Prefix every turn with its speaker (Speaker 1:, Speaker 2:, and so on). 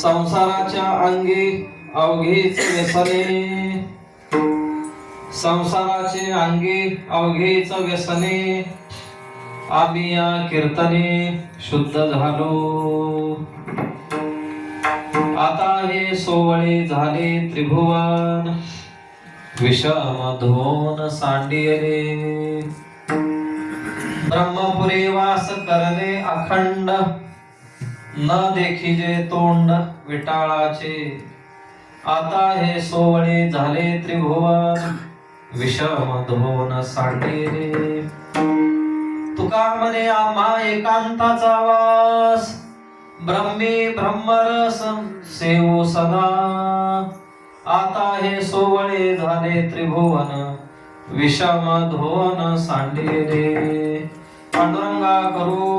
Speaker 1: संसाराच्या अंगी अवघेच व्यसने, संसाराचे अंगी अवघेच व्यसने, आम्ही या कीर्तने शुद्ध झालो. आता हे सोवळे झाले त्रिभुवन, विषम धोन सांडियले. ब्रह्मपुरी वास करले अखंड, न देखिजे तोंड विटाळाचे. आता हे सोवळे झाले त्रिभुवन, विषम धोन सांडिले. तुका म्हणे आम्हा एकांताचा वास, ब्रह्मी ब्रह्मरस सेवू सदा. आता हे सोवळे झाले त्रिभुवन, विषम धोन सांडिले. पांडुरंगा करू